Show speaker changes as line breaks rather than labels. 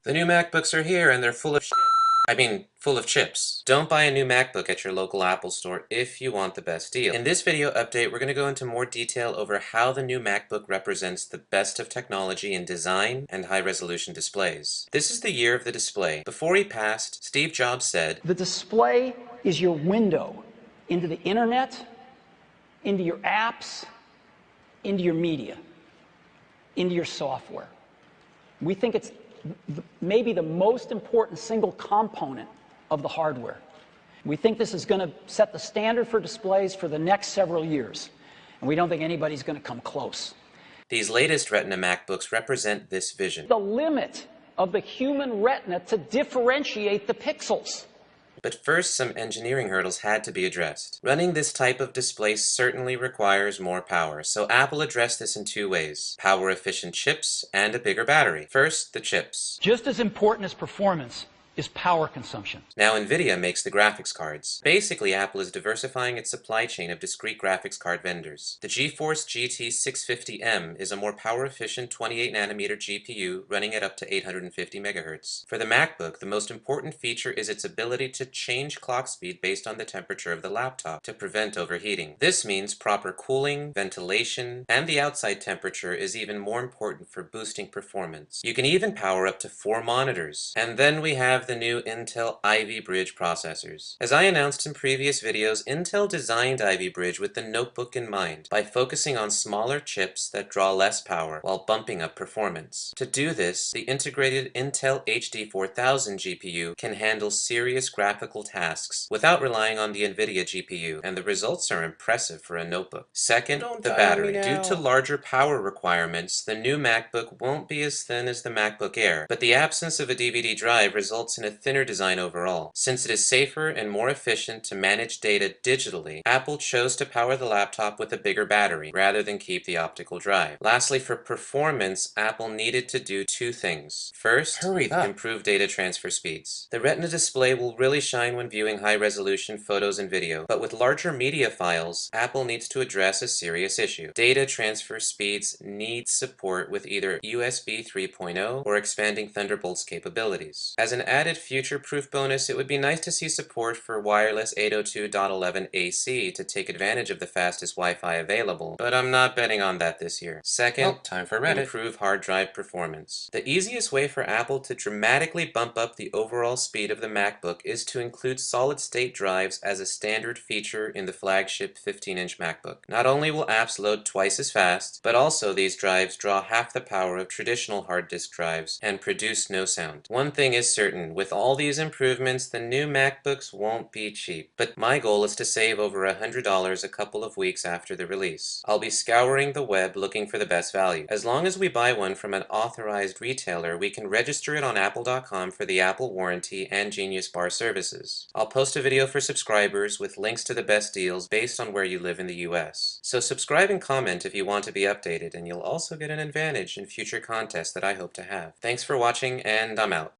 The new MacBooks are here and they're full of shit. Full of chips. Don't buy a new MacBook at your local Apple store if you want the best deal. In this video update, we're going to go into more detail over how the new MacBook represents the best of technology in design and high-resolution displays. This is the year of the display. Before he passed, Steve Jobs said,
"The display is your window into the internet, into your apps, into your media, into your software." We think it's maybe the most important single component of the hardware. We think this is going to set the standard for displays for the next several years, and we don't think anybody's going to come close.
These latest Retina MacBooks represent this vision.
The limit of the human retina to differentiate the pixels.
But first, some engineering hurdles had to be addressed. Running this type of display certainly requires more power, so Apple addressed this in two ways: power-efficient chips and a bigger battery. First, the chips.
Just as important as performance is power consumption.
Now NVIDIA makes the graphics cards. Basically, Apple is diversifying its supply chain of discrete graphics card vendors. The GeForce GT 650M is a more power-efficient 28nm GPU running at up to 850 MHz. For the MacBook, the most important feature is its ability to change clock speed based on the temperature of the laptop to prevent overheating. This means proper cooling, ventilation, and the outside temperature is even more important for boosting performance. You can even power up to 4 monitors. And then we have the new Intel Ivy Bridge processors. As I announced in previous videos, Intel designed Ivy Bridge with the notebook in mind by focusing on smaller chips that draw less power while bumping up performance. To do this, the integrated Intel HD 4000 GPU can handle serious graphical tasks without relying on the NVIDIA GPU, and the results are impressive for a notebook. Second, the battery. Due to larger power requirements, the new MacBook won't be as thin as the MacBook Air, but the absence of a DVD drive results in a thinner design overall. Since it is safer and more efficient to manage data digitally, Apple chose to power the laptop with a bigger battery rather than keep the optical drive. Lastly, for performance, Apple needed to do two things. First, improve data transfer speeds. The Retina display will really shine when viewing high-resolution photos and video, but with larger media files, Apple needs to address a serious issue. Data transfer speeds need support with either USB 3.0 or expanding Thunderbolt's capabilities. As an added future-proof bonus, it would be nice to see support for wireless 802.11 AC to take advantage of the fastest Wi-Fi available, but I'm not betting on that this year. Second, time for Reddit. Improve hard drive performance. The easiest way for Apple to dramatically bump up the overall speed of the MacBook is to include solid-state drives as a standard feature in the flagship 15-inch MacBook. Not only will apps load twice as fast, but also these drives draw half the power of traditional hard disk drives and produce no sound. One thing is certain, with all these improvements, the new MacBooks won't be cheap. But my goal is to save over $100 a couple of weeks after the release. I'll be scouring the web looking for the best value. As long as we buy one from an authorized retailer, we can register it on Apple.com for the Apple warranty and Genius Bar services. I'll post a video for subscribers with links to the best deals based on where you live in the US. So subscribe and comment if you want to be updated, and you'll also get an advantage in future contests that I hope to have. Thanks for watching, and I'm out.